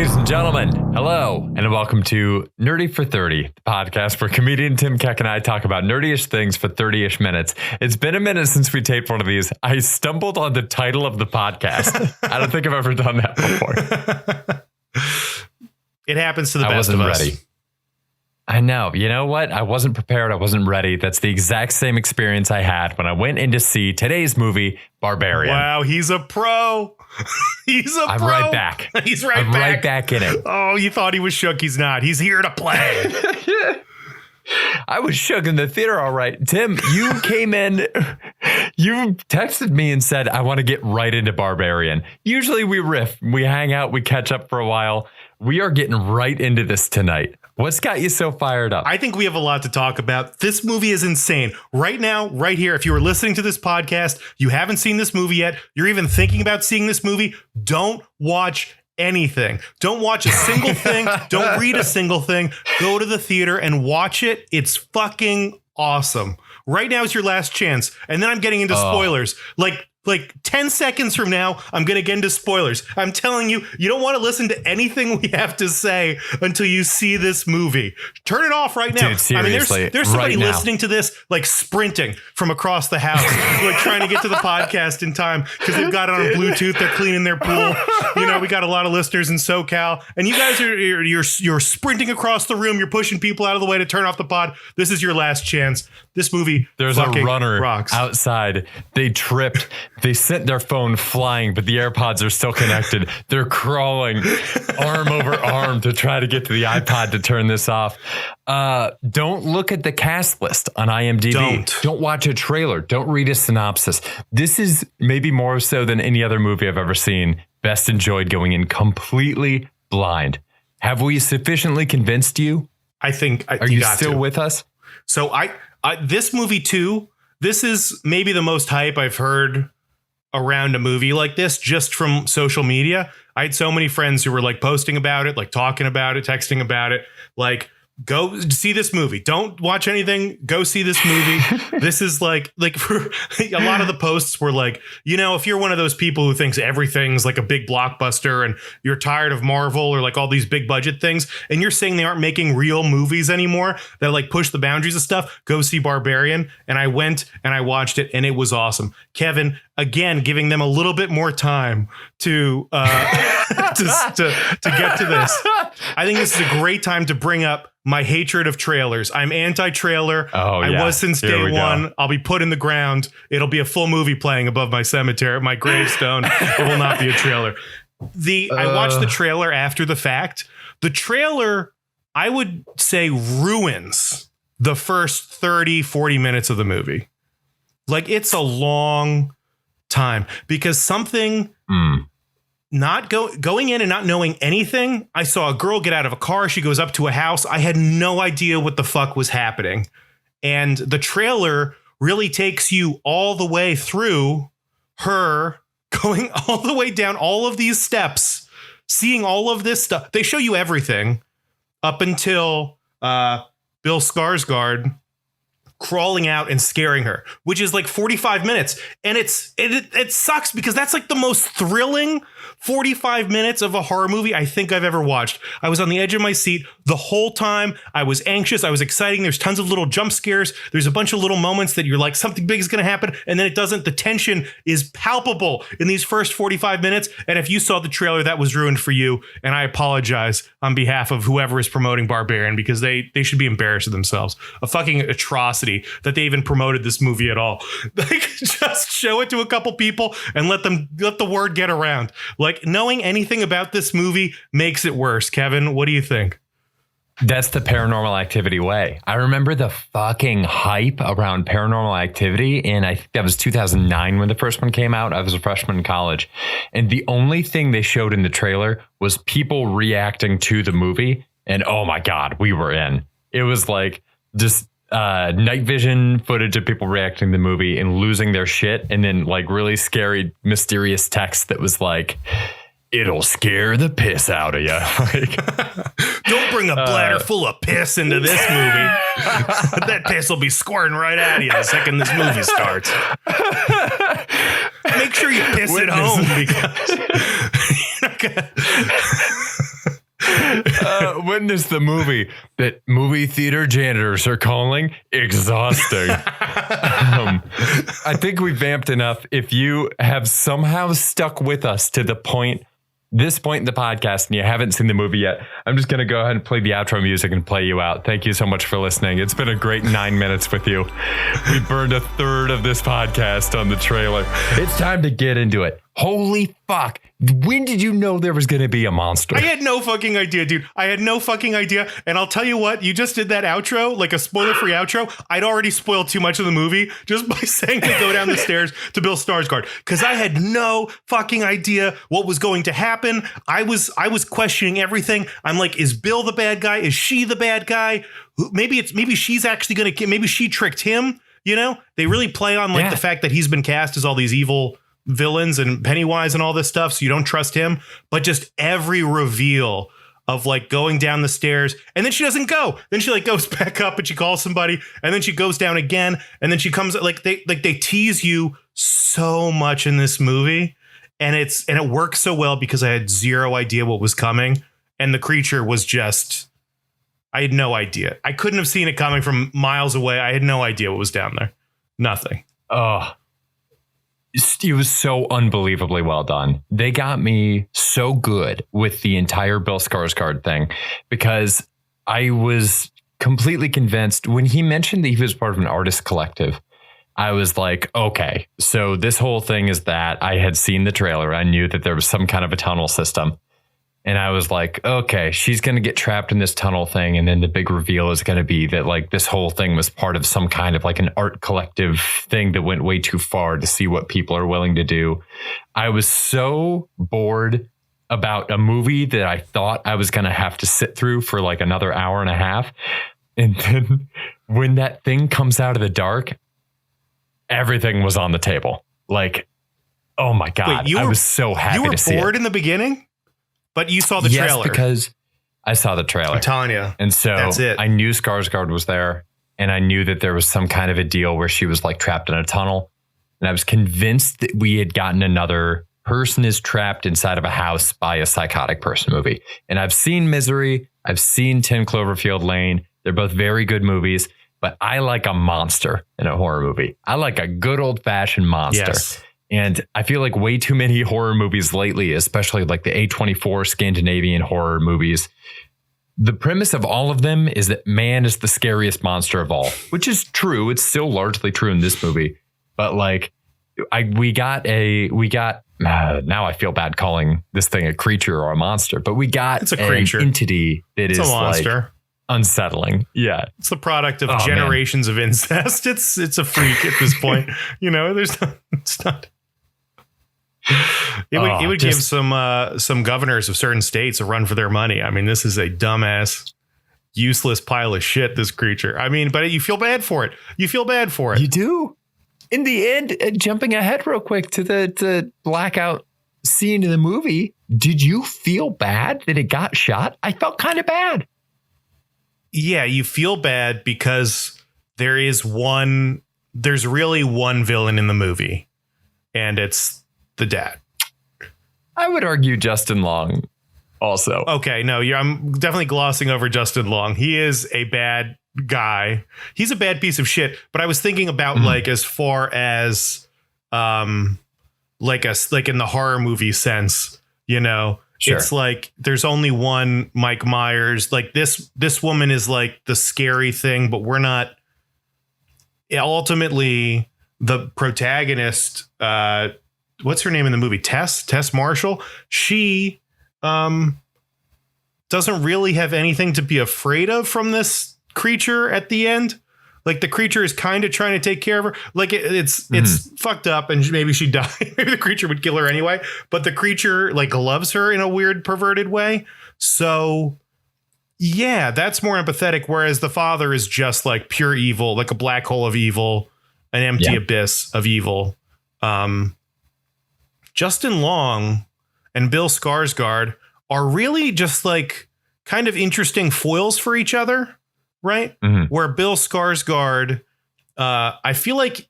Ladies and gentlemen, hello, and welcome to Nerdy for 30, the podcast where comedian Tim Keck and I talk about nerdy-ish things for 30-ish minutes. It's been a minute since we taped one of these. I stumbled on the title of the podcast. I don't think I've ever done that before. It happens to the best of us. I wasn't ready. I know. You know what? I wasn't prepared. I wasn't ready. That's the exact same experience I had when I went in to see today's movie, Barbarian. Wow, he's a pro. I'm right back. He's right I'm back. right back in it. Oh, you thought he was shook. He's not. He's here to play. I was shook in the theater, all right. Tim, you came in, you texted me and said, I want to get right into Barbarian. Usually we riff, we hang out, we catch up for a while. We are getting right into this tonight. What's got you so fired up? I think we have a lot to talk about. This movie is insane. Right now, right here, if you are listening to this podcast, you haven't seen this movie yet, you're even thinking about seeing this movie, don't watch anything. Don't watch a single thing. Don't read a single thing. Go to the theater and watch it. It's fucking awesome. Right now is your last chance. And then I'm getting into spoilers. Like 10 seconds from now, I'm going to get into spoilers. I'm telling you, you don't want to listen to anything we have to say until you see this movie. Turn it off right now. Dude, seriously, I mean, there's somebody right listening to this, like sprinting from across the house, like trying to get to the podcast in time because they've got it on Bluetooth. They're cleaning their pool. You know, we got a lot of listeners in SoCal, and you guys you're sprinting across the room. You're pushing people out of the way to turn off the pod. This is your last chance. This movie, there's a runner rocks. Outside. They tripped. They sent their phone flying, but the AirPods are still connected. They're crawling arm over arm to try to get to the iPod to turn this off. Don't look at the cast list on IMDb. Don't watch a trailer. Don't read a synopsis. This is maybe more so than any other movie I've ever seen. Best enjoyed going in completely blind. Have we sufficiently convinced you? I think. Are you still with us? So this movie too, this is maybe the most hype I've heard around a movie like this just from social media. I had so many friends who were like posting about it, like talking about it, texting about it, like, go see this movie. Don't watch anything. Go see this movie. This is like for a lot of the posts were like, you know, if you're one of those people who thinks everything's like a big blockbuster and you're tired of Marvel or like all these big budget things, and you're saying they aren't making real movies anymore that like push the boundaries of stuff, go see Barbarian. And I went and I watched it and it was awesome. Kevin, again, giving them a little bit more time to get to this. I think this is a great time to bring up my hatred of trailers. I'm anti-trailer. I was since day one. I'll be put in the ground. It'll be a full movie playing above my cemetery, my gravestone. It will not be a trailer. I watched the trailer after the fact. The trailer, I would say, ruins the first 30, 40 minutes of the movie. Like, it's a long time because something not going in and not knowing anything. I saw a girl get out of a car. She goes up to a house. I had no idea what the fuck was happening. And the trailer really takes you all the way through her going all the way down all of these steps, seeing all of this stuff. They show you everything up until Bill Skarsgård crawling out and scaring her, which is like 45 minutes. And it sucks because that's like the most thrilling 45 minutes of a horror movie I think I've ever watched. I was on the edge of my seat the whole time. I was anxious. I was exciting. There's tons of little jump scares. There's a bunch of little moments that you're like, something big is going to happen. And then it doesn't. The tension is palpable in these first 45 minutes. And if you saw the trailer, that was ruined for you. And I apologize on behalf of whoever is promoting Barbarian because they should be embarrassed of themselves. A fucking atrocity that they even promoted this movie at all. Like, just show it to a couple people and let the word get around. Like, knowing anything about this movie makes it worse. Kevin, what do you think? That's the Paranormal Activity way. I remember the fucking hype around Paranormal Activity, and I think that was 2009 when the first one came out. I was a freshman in college, and the only thing they showed in the trailer was people reacting to the movie, and oh my God, we were in. It was like just night vision footage of people reacting to the movie and losing their shit, and then like really scary, mysterious text that was like, it'll scare the piss out of you. Like, don't bring a bladder full of piss into this movie. That piss will be squirting right out of you the second this movie starts. Make sure you piss at home because Witness the movie that movie theater janitors are calling exhausting. I think we vamped enough. If you have somehow stuck with us to this point in the podcast and you haven't seen the movie yet, I'm just going to go ahead and play the outro music and play you out. Thank you so much for listening. It's been a great 9 minutes with you. We burned a third of this podcast on the trailer. It's time to get into it. Holy fuck. When did you know there was going to be a monster? I had no fucking idea, dude. I had no fucking idea. And I'll tell you what, you just did that outro, like a spoiler-free outro. I'd already spoiled too much of the movie just by saying to go down the stairs to Bill Skarsgård, because I had no fucking idea what was going to happen. I was questioning everything. I'm like, is Bill the bad guy? Is she the bad guy? Maybe she's actually going to, maybe she tricked him. You know, they really play on like the fact that he's been cast as all these evil villains and Pennywise and all this stuff, so you don't trust him. But just every reveal of like going down the stairs, and then she doesn't go. Then she like goes back up and she calls somebody, and then she goes down again, and then she comes like they tease you so much in this movie, and it works so well because I had zero idea what was coming, and the creature was just, I had no idea. I couldn't have seen it coming from miles away. I had no idea what was down there. Nothing. Oh. It was so unbelievably well done. They got me so good with the entire Bill Skarsgård thing because I was completely convinced when he mentioned that he was part of an artist collective. I was like, okay, so this whole thing is that I had seen the trailer. I knew that there was some kind of a tunnel system. And I was like, okay, she's going to get trapped in this tunnel thing. And then the big reveal is going to be that like this whole thing was part of some kind of like an art collective thing that went way too far to see what people are willing to do. I was so bored about a movie that I thought I was going to have to sit through for like another hour and a half. And then when that thing comes out of the dark, everything was on the table. Like, oh my God, I was so happy to see it. You were bored in the beginning? But you saw the trailer. Yes, because I saw the trailer. I'm telling you. And so that's it. I knew Skarsgård was there, and I knew that there was some kind of a deal where she was like trapped in a tunnel. And I was convinced that we had gotten another person is trapped inside of a house by a psychotic person movie. And I've seen Misery. I've seen 10 Cloverfield Lane. They're both very good movies, but I like a monster in a horror movie. I like a good old fashioned monster. Yes. And I feel like way too many horror movies lately, especially like the A24 Scandinavian horror movies, the premise of all of them is that man is the scariest monster of all, which is true. It's still largely true in this movie. But like we got now I feel bad calling this thing a creature or a monster, but we got it's a creature. An entity that is a monster. Like unsettling. Yeah. It's the product of generations of incest. It's a freak at this point. You know, it's not. It would give some governors of certain states a run for their money. I mean, this is a dumbass, useless pile of shit, this creature. I mean, but you feel bad for it. You feel bad for it. You do. In the end, jumping ahead real quick to the blackout scene in the movie, did you feel bad that it got shot? I felt kind of bad. Yeah, you feel bad because there's really one villain in the movie, and it's the dad. I would argue Justin Long also. Okay, no, I'm definitely glossing over Justin Long. He is a bad guy. He's a bad piece of shit. But I was thinking about like as far as like in the horror movie sense, you know, sure. It's like there's only one Mike Myers. Like this woman is like the scary thing, but we're not. Ultimately, the protagonist. What's her name in the movie? Tess Marshall. She doesn't really have anything to be afraid of from this creature at the end. Like the creature is kind of trying to take care of her. Like it's fucked up, and maybe she'd die. Maybe the creature would kill her anyway. But the creature like loves her in a weird perverted way. So yeah, that's more empathetic. Whereas the father is just like pure evil, like a black hole of evil, an empty abyss of evil. Justin Long and Bill Skarsgård are really just like kind of interesting foils for each other, right? Mm-hmm. Where Bill Skarsgård, I feel like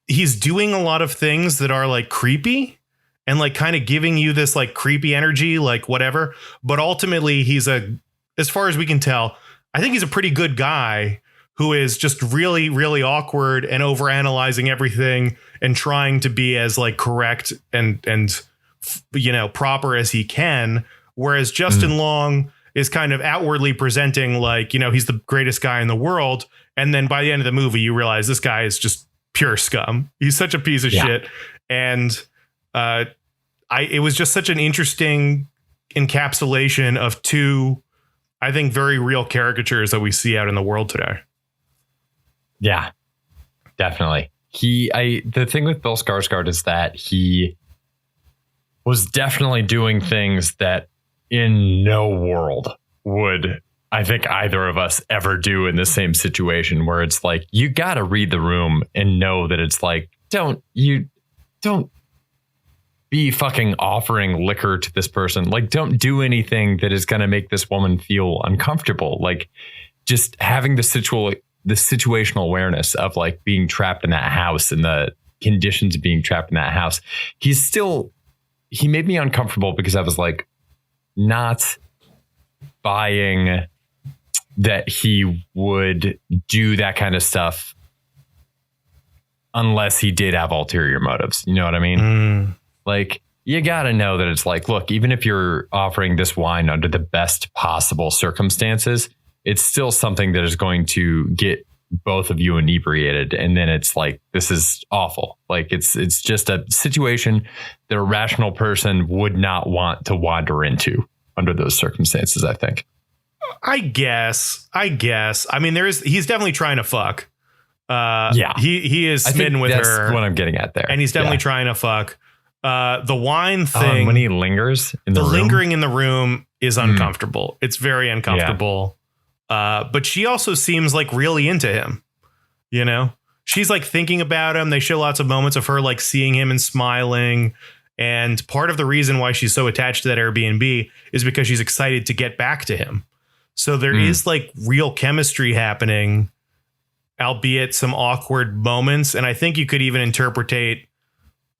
he's doing a lot of things that are like creepy and like kind of giving you this like creepy energy, like whatever. But ultimately, he's a as far as we can tell, I think he's a pretty good guy who is just really, really awkward and overanalyzing everything and trying to be as like correct and proper as he can. Whereas Justin Long is kind of outwardly presenting like, he's the greatest guy in the world. And then by the end of the movie, you realize this guy is just pure scum. He's such a piece of shit. And it was just such an interesting encapsulation of two, I think, very real caricatures that we see out in the world today. Yeah, definitely. The thing with Bill Skarsgård is that he was definitely doing things that in no world would, I think, either of us ever do in the same situation, where it's like, you got to read the room and know that it's like, don't be fucking offering liquor to this person. Like, don't do anything that is going to make this woman feel uncomfortable. Like, just having the situational awareness of like being trapped in that house and the conditions of being trapped in that house. He made me uncomfortable because I was like, not buying that he would do that kind of stuff unless he did have ulterior motives. You know what I mean? Like, you got to know that it's like, look, even if you're offering this wine under the best possible circumstances, it's still something that is going to get both of you inebriated. And then it's like, this is awful. Like, it's just a situation that a rational person would not want to wander into under those circumstances, I think. I guess. I mean, he's definitely trying to fuck. He is smitten with her. That's what I'm getting at there. And he's definitely trying to fuck. The wine thing. When he lingers in the room. Lingering in the room is uncomfortable. It's very uncomfortable. But she also seems like really into him. She's like thinking about him. They show lots of moments of her like seeing him and smiling. And part of the reason why she's so attached to that Airbnb is because she's excited to get back to him. So there is like real chemistry happening, albeit some awkward moments. And I think you could even interpret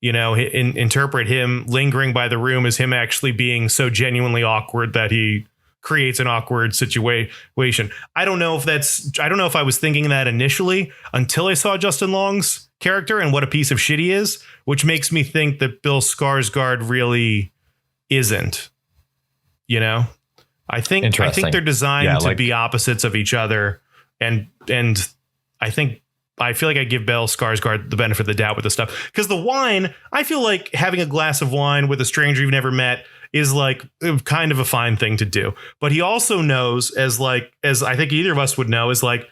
him lingering by the room as him actually being so genuinely awkward that he creates an awkward situation. I don't know if I was thinking that initially until I saw Justin Long's character and what a piece of shit he is, which makes me think that Bill Skarsgård really isn't. I think they're designed to be opposites of each other, and I feel like I give Bill Skarsgård the benefit of the doubt with this stuff, because the wine, I feel like having a glass of wine with a stranger you've never met is like kind of a fine thing to do. But he also knows, as I think either of us would know, is like,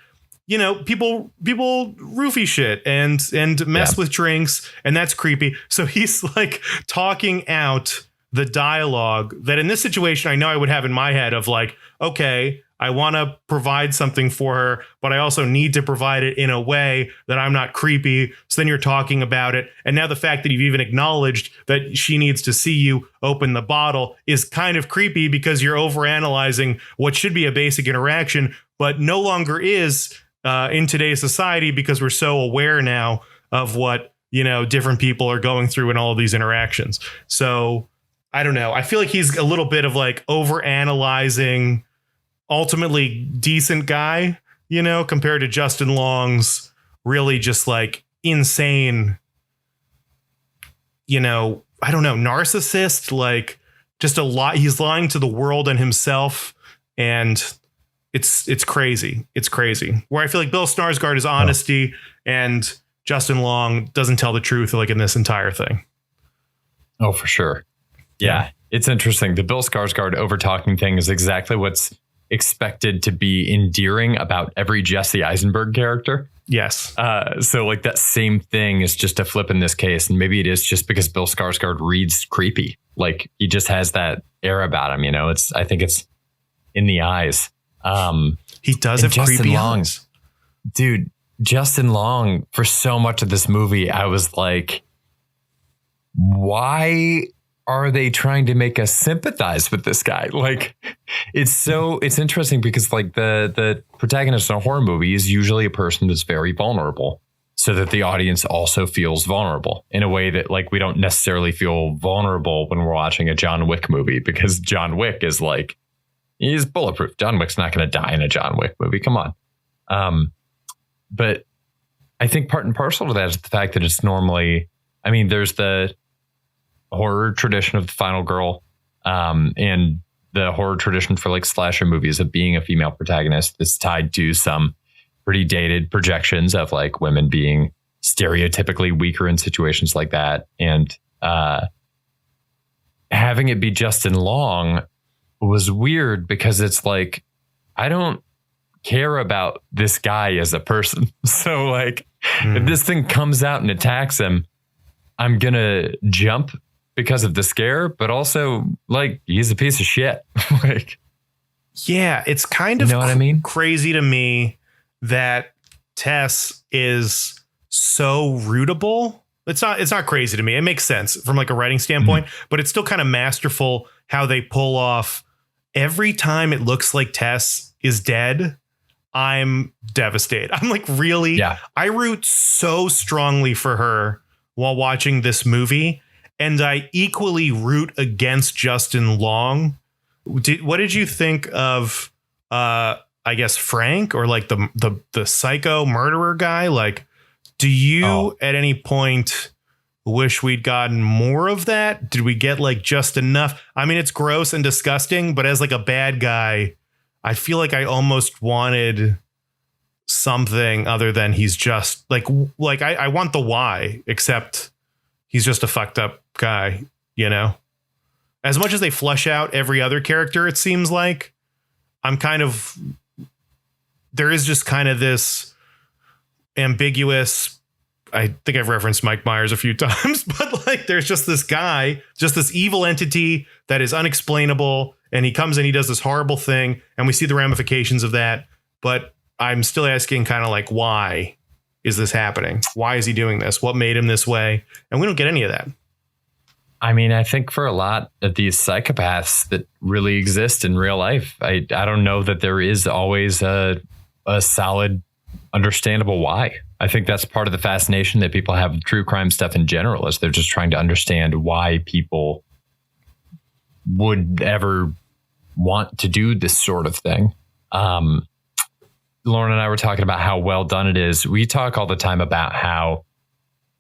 people roofie shit and mess with drinks, and that's creepy. So he's like talking out the dialogue that in this situation, I know I would have in my head of like, okay, I want to provide something for her, but I also need to provide it in a way that I'm not creepy. So then you're talking about it. And now the fact that you've even acknowledged that she needs to see you open the bottle is kind of creepy, because you're overanalyzing what should be a basic interaction, but no longer is in today's society, because we're so aware now of what, different people are going through in all of these interactions. So I don't know. I feel like he's a little bit of like overanalyzing, ultimately decent guy, compared to Justin Long's really just like insane, I don't know, narcissist, like just a lot. He's lying to the world and himself. And it's crazy. It's crazy. Where I feel like Bill Skarsgård is honesty and Justin Long doesn't tell the truth, like in this entire thing. Oh, for sure. Yeah. It's interesting. The Bill Skarsgård over talking thing is exactly what's expected to be endearing about every Jesse Eisenberg character. Yes. So like that same thing is just a flip in this case. And maybe it is just because Bill Skarsgård reads creepy. Like he just has that air about him, I think it's in the eyes. He does have creepy eyes. Dude, Justin Long, for so much of this movie, I was like, why are they trying to make us sympathize with this guy? Like, it's interesting because like the protagonist in a horror movie is usually a person that's very vulnerable, so that the audience also feels vulnerable in a way that like we don't necessarily feel vulnerable when we're watching a John Wick movie, because John Wick is like He's bulletproof. John Wick's not going to die in a John Wick movie. Come on. But I think part and parcel to that is the fact that it's normally, I mean, there's the horror tradition of the final girl, and the horror tradition for like slasher movies of being a female protagonist that's tied to some pretty dated projections of like women being stereotypically weaker in situations like that. And having it be Justin Long was weird because it's like, I don't care about this guy as a person. So like, if this thing comes out and attacks him, I'm going to jump because of the scare, but also like he's a piece of shit. Like, yeah, it's kind of what I mean? Crazy to me that Tess is so rootable. It's not crazy to me. It makes sense from like a writing standpoint, but it's still kind of masterful how they pull off every time it looks like Tess is dead. I'm devastated. I'm like, really? Yeah. I root so strongly for her while watching this movie. And I equally root against Justin Long. What did you think of, I guess, Frank, or like the psycho murderer guy? Like, do you at any point wish we'd gotten more of that? Did we get like just enough? I mean, it's gross and disgusting, but as like a bad guy, I feel like I almost wanted something other than he's just like I want the why, except he's just a fucked up guy, you know? As much as they flush out every other character, it seems like there is just kind of this ambiguous, I think I've referenced Mike Myers a few times, but like there's just this guy, just this evil entity that is unexplainable. And he comes in, he does this horrible thing, and we see the ramifications of that. But I'm still asking kind of like, why is this happening? Why is he doing this? What made him this way? And we don't get any of that. I mean, I think for a lot of these psychopaths that really exist in real life, I don't know that there is always a solid, understandable why. I think that's part of the fascination that people have with true crime stuff in general, is they're just trying to understand why people would ever want to do this sort of thing. Lauren and I were talking about how well done it is. We talk all the time about how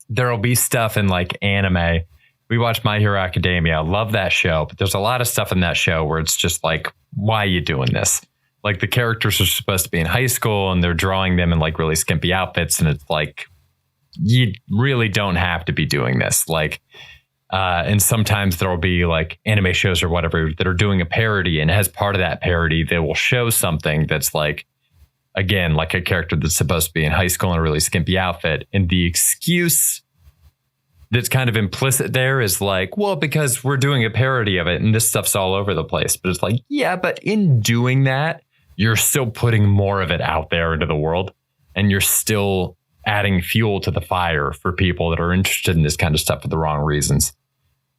there'll be stuff in like anime. We watch My Hero Academia. Love that show, but there's a lot of stuff in that show where it's just like, why are you doing this? Like the characters are supposed to be in high school and they're drawing them in like really skimpy outfits. And it's like, you really don't have to be doing this. Like, and sometimes there'll be like anime shows or whatever that are doing a parody, and as part of that parody, they will show something that's like, again, like a character that's supposed to be in high school in a really skimpy outfit. And the excuse that's kind of implicit there is like, well, because we're doing a parody of it and this stuff's all over the place. But it's like, yeah, but in doing that, you're still putting more of it out there into the world, and you're still adding fuel to the fire for people that are interested in this kind of stuff for the wrong reasons.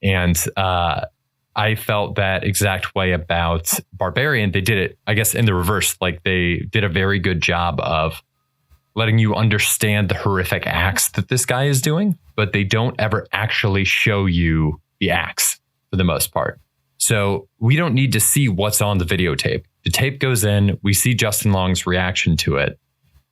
And I felt that exact way about Barbarian. They did it, I guess, in the reverse. Like they did a very good job of letting you understand the horrific acts that this guy is doing, but they don't ever actually show you the acts for the most part. So we don't need to see what's on the videotape. The tape goes in, we see Justin Long's reaction to it.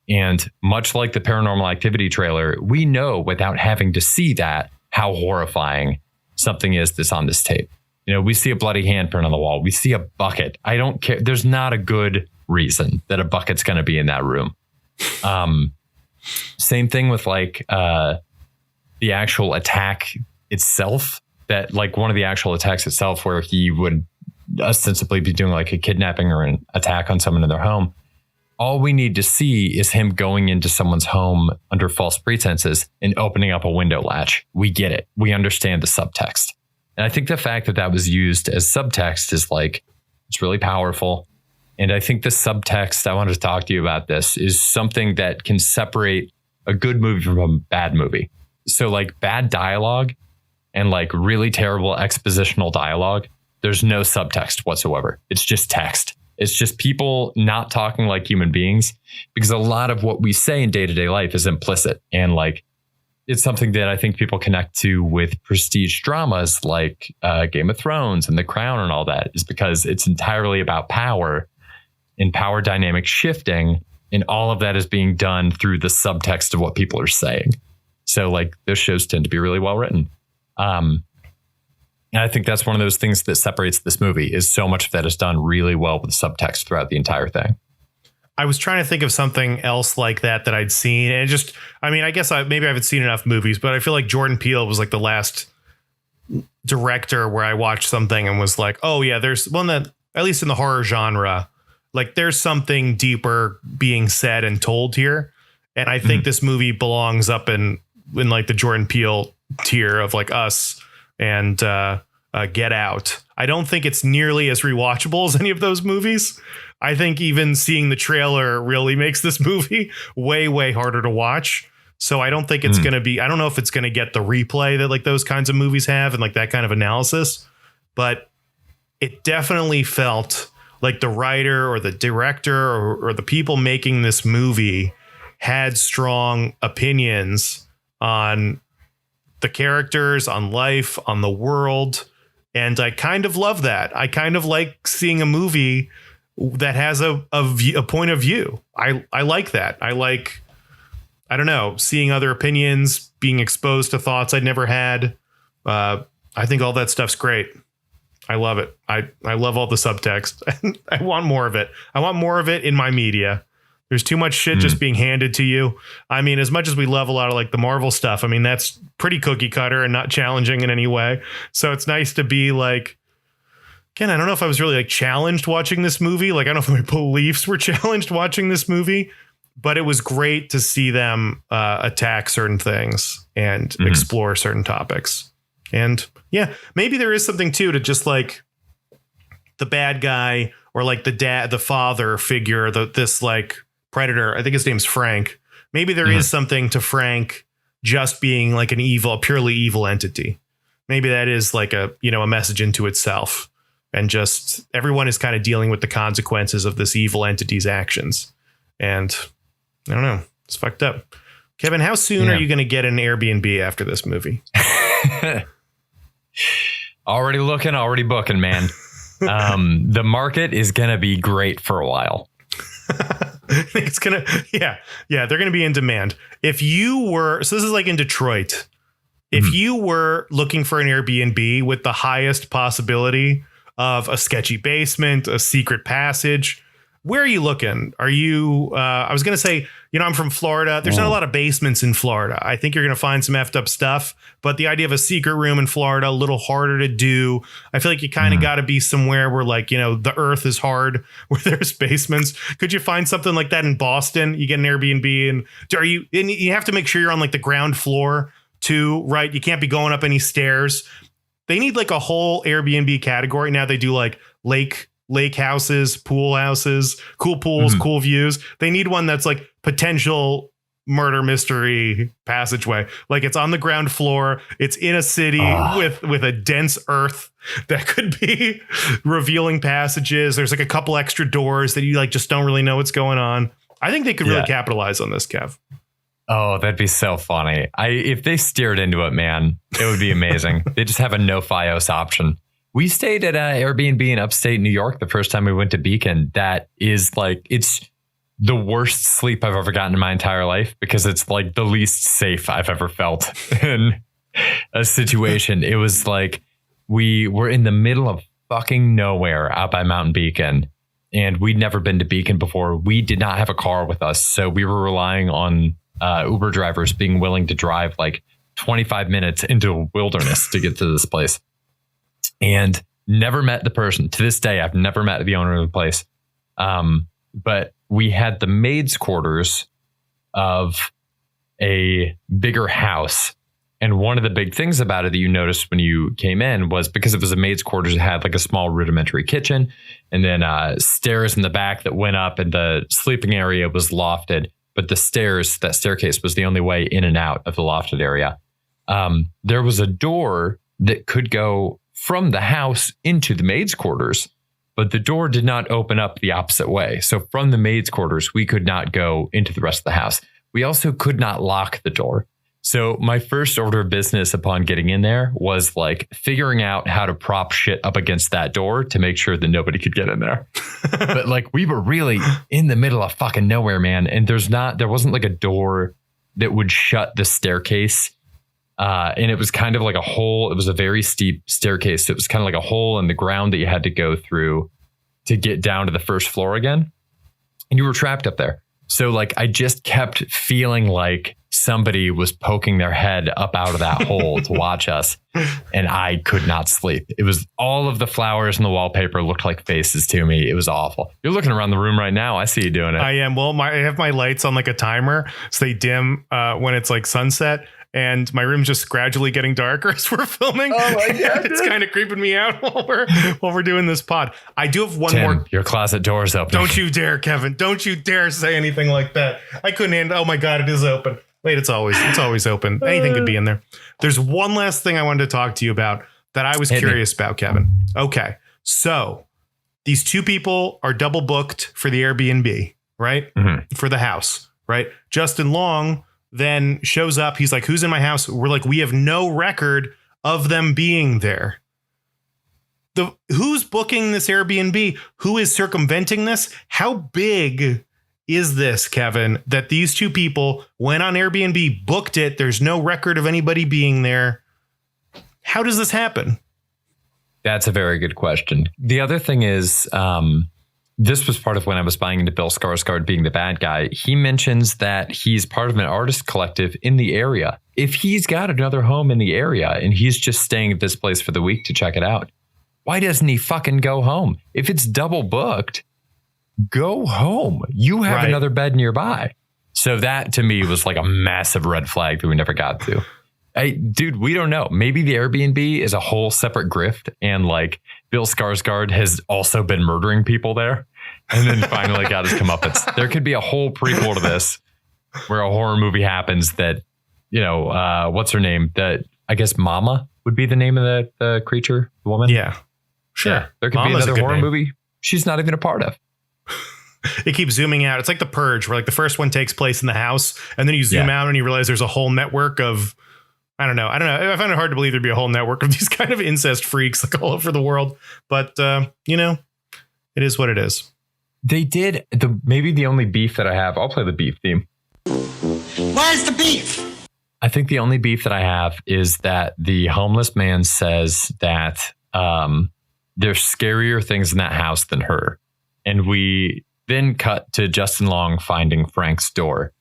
And much like the Paranormal Activity trailer, we know without having to see that how horrifying something is that's on this tape. You know, we see a bloody handprint on the wall. We see a bucket. I don't care. There's not a good reason that a bucket's going to be in that room. Same thing with like the actual attack itself, that like one of the actual attacks itself where he would ostensibly be doing like a kidnapping or an attack on someone in their home. All we need to see is him going into someone's home under false pretenses and opening up a window latch. We get it. We understand the subtext. And I think the fact that that was used as subtext is like, it's really powerful. And I think the subtext, I wanted to talk to you about this, is something that can separate a good movie from a bad movie. So like bad dialogue and like really terrible expositional dialogue, there's no subtext whatsoever. It's just text. It's just people not talking like human beings, because a lot of what we say in day-to-day life is implicit. And like it's something that I think people connect to with prestige dramas like Game of Thrones and The Crown and all that, is because it's entirely about power and power dynamics shifting. And all of that is being done through the subtext of what people are saying. So like those shows tend to be really well written. And I think that's one of those things that separates this movie, is so much of that is done really well with subtext throughout the entire thing. I was trying to think of something else like that I'd seen. And I guess maybe I haven't seen enough movies, but I feel like Jordan Peele was like the last director where I watched something and was like, oh yeah, there's one that, at least in the horror genre, like there's something deeper being said and told here. And I think this movie belongs up in like the Jordan Peele tier of like Us and Get Out. I don't think it's nearly as rewatchable as any of those movies. I think even seeing the trailer really makes this movie way, way harder to watch. So I don't think it's going to be, I don't know if it's going to get the replay that like those kinds of movies have and like that kind of analysis, but it definitely felt like the writer or the director or the people making this movie had strong opinions on the characters, on life, on the world. And I kind of love that. I kind of like seeing a movie that has a point of view. I like that. I like, I don't know, seeing other opinions, being exposed to thoughts I'd never had. I think all that stuff's great. I love it. I love all the subtext. I want more of it. I want more of it in my media. There's too much shit just being handed to you. I mean, as much as we love a lot of like the Marvel stuff, I mean, that's pretty cookie cutter and not challenging in any way. So it's nice to be like, again, I don't know if I was really like challenged watching this movie. Like, I don't know if my beliefs were challenged watching this movie, but it was great to see them attack certain things and explore certain topics. And yeah, maybe there is something too to just like the bad guy or like the dad, the father figure, this like predator. I think his name's Frank. Maybe there is something to Frank just being like a purely evil entity. Maybe that is like a message into itself, and just everyone is kind of dealing with the consequences of this evil entity's actions. And I don't know, it's fucked up. Kevin, how soon are you going to get an Airbnb after this movie? Already looking, already booking, man. The market is going to be great for a while. It's going to, they're going to be in demand. If you were, so this is like in Detroit, if you were looking for an Airbnb with the highest possibility of a sketchy basement, a secret passage, where are you looking? Are you, I was going to say, I'm from Florida. There's not a lot of basements in Florida. I think you're going to find some effed up stuff, but the idea of a secret room in Florida, a little harder to do. I feel like you kind of got to be somewhere where like, the earth is hard, where there's basements. Could you find something like that in Boston? You get an Airbnb and you have to make sure you're on like the ground floor too, right? You can't be going up any stairs. They need like a whole Airbnb category. Now they do like lake houses, pool houses, cool pools, cool views. They need one that's like potential murder mystery passageway. Like it's on the ground floor. It's in a city with a dense earth that could be revealing passages. There's like a couple extra doors that you like just don't really know what's going on. I think they could really capitalize on this, Kev. Oh, that'd be so funny. If they steered into it, man, it would be amazing. They just have a no FiOS option. We stayed at an Airbnb in upstate New York the first time we went to Beacon. That is like, it's the worst sleep I've ever gotten in my entire life, because it's like the least safe I've ever felt in a situation. It was like we were in the middle of fucking nowhere out by Mountain Beacon, and we'd never been to Beacon before. We did not have a car with us, so we were relying on Uber drivers being willing to drive like 25 minutes into a wilderness to get to this place. And never met the person. To this day, I've never met the owner of the place. But we had the maid's quarters of a bigger house. And one of the big things about it that you noticed when you came in was, because it was a maid's quarters, it had like a small rudimentary kitchen and then stairs in the back that went up, and the sleeping area was lofted. But the stairs, that staircase, was the only way in and out of the lofted area. There was a door that could go from the house into the maid's quarters, but the door did not open up the opposite way. So from the maid's quarters, we could not go into the rest of the house. We also could not lock the door. So my first order of business upon getting in there was like figuring out how to prop shit up against that door to make sure that nobody could get in there. But like we were really in the middle of fucking nowhere, man. And there wasn't like a door that would shut the staircase. And it was kind of like a hole. It was a very steep staircase. So it was kind of like a hole in the ground that you had to go through to get down to the first floor again. And you were trapped up there. So like I just kept feeling like somebody was poking their head up out of that hole to watch us. And I could not sleep. It was all of the flowers and the wallpaper looked like faces to me. It was awful. You're looking around the room right now. I see you doing it. I am. Well, I have my lights on like a timer. So they dim when it's like sunset. And my room's just gradually getting darker as we're filming. Oh my God. It's kind of creeping me out while we're doing this pod. I do have one more. Your closet door is open. Don't you dare, Kevin. Don't you dare say anything like that. I couldn't handle. Oh my God, it is open. Wait, it's always open. Anything could be in there. There's one last thing I wanted to talk to you about that I was curious about, Kevin. Okay. So these two people are double booked for the Airbnb, right? Mm-hmm. For the house, right? Justin Long then shows up. He's like, who's in my house? We're like, we have no record of them being there. Who's booking this Airbnb? Who is circumventing this? How big is this, Kevin, that these two people went on Airbnb, booked it? There's no record of anybody being there. How does this happen? That's a very good question. The other thing is, this was part of when I was buying into Bill Skarsgård being the bad guy. He mentions that he's part of an artist collective in the area. If he's got another home in the area and he's just staying at this place for the week to check it out, why doesn't he fucking go home? If it's double booked, go home. You have another bed nearby. So that to me was like a massive red flag that we never got to. Dude, we don't know. Maybe the Airbnb is a whole separate grift and like Bill Skarsgård has also been murdering people there and then finally got his comeuppance. There could be a whole prequel to this where a horror movie happens that, you know, what's her name? That I guess Mama would be the name of the creature, the woman. Yeah, sure. Yeah, there could Mama's be another horror movie she's not even a part of. It keeps zooming out. It's like The Purge, where like the first one takes place in the house and then you zoom out and you realize there's a whole network of, I don't know. I find it hard to believe there'd be a whole network of these kind of incest freaks like all over the world. But, you know, it is what it is. They did maybe the only beef that I have. I'll play the beef theme. Where's the beef? I think the only beef that I have is that the homeless man says that there's scarier things in that house than her. And we then cut to Justin Long finding Frank's door.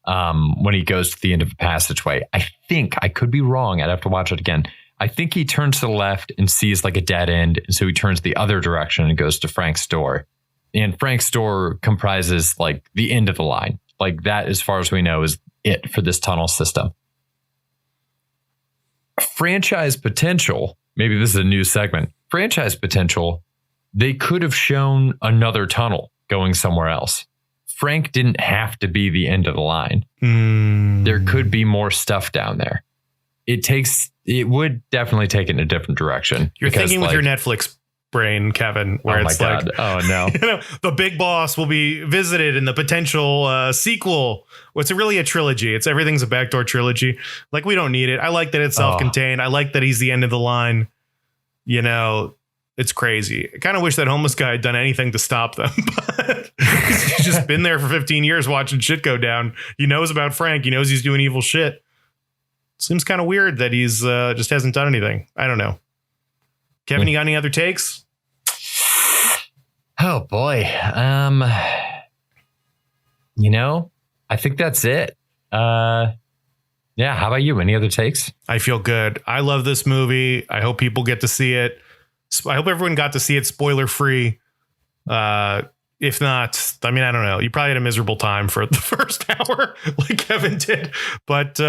When he goes to the end of the passageway. I think, I could be wrong, I'd have to watch it again. I think he turns to the left and sees like a dead end. And so he turns the other direction and goes to Frank's door. And Frank's door comprises like the end of the line. Like that, as far as we know, is it for this tunnel system. Franchise potential, maybe this is a new segment. Franchise potential, they could have shown another tunnel going somewhere else. Frank didn't have to be the end of the line. There could be more stuff down there. It would definitely take it in a different direction. You're thinking with your Netflix brain, Kevin, where it's like, oh no, you know, the big boss will be visited in the potential sequel. Well, it's really a trilogy. Everything's a backdoor trilogy. Like, we don't need it. I like that it's self-contained. I like that he's the end of the line. You know, it's crazy. I kind of wish that homeless guy had done anything to stop them, but he's just been there for 15 years watching shit go down. He knows about Frank. He knows he's doing evil shit. Seems kind of weird that he's just hasn't done anything. I don't know. Kevin, you got any other takes? Oh boy. You know, I think that's it. Yeah. How about you? Any other takes? I feel good. I love this movie. I hope people get to see it. I hope everyone got to see it spoiler free. If not, I mean, I don't know. You probably had a miserable time for the first hour like Kevin did. But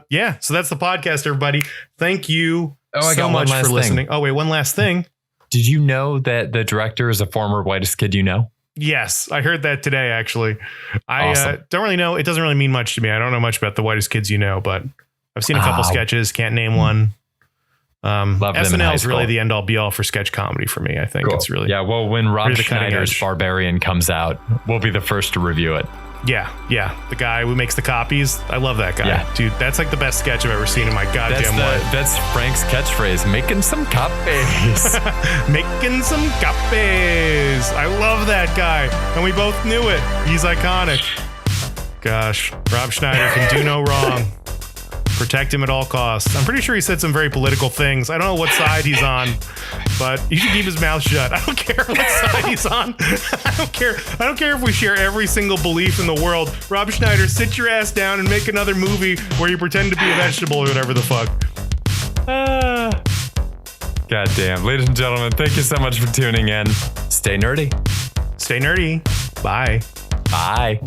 yeah, so that's the podcast, everybody. Thank you so much for listening. Oh, wait, one last thing. Did you know that the director is a former Whitest Kid You Know? Yes, I heard that today, actually. Awesome. I don't really know. It doesn't really mean much to me. I don't know much about the Whitest Kids You Know, but I've seen a couple sketches. Can't name one. SNL is really the end all be all for sketch comedy for me. I think it's really. Yeah. Well, when Rob Schneider's Barbarian comes out, we'll be the first to review it. Yeah. The guy who makes the copies. I love that guy. Yeah. Dude, that's like the best sketch I've ever seen in my goddamn life. That's Frank's catchphrase. Making some copies. Making some copies. I love that guy. And we both knew it. He's iconic. Gosh, Rob Schneider can do no wrong. Protect him at all costs. I'm pretty sure he said some very political things. I don't know what side he's on, but he should keep his mouth shut. I don't care what side he's on. I don't care. I don't care if we share every single belief in the world. Rob Schneider, sit your ass down and make another movie where you pretend to be a vegetable or whatever the fuck. God damn. Ladies and gentlemen, thank you so much for tuning in. Stay nerdy. Stay nerdy. Bye. Bye.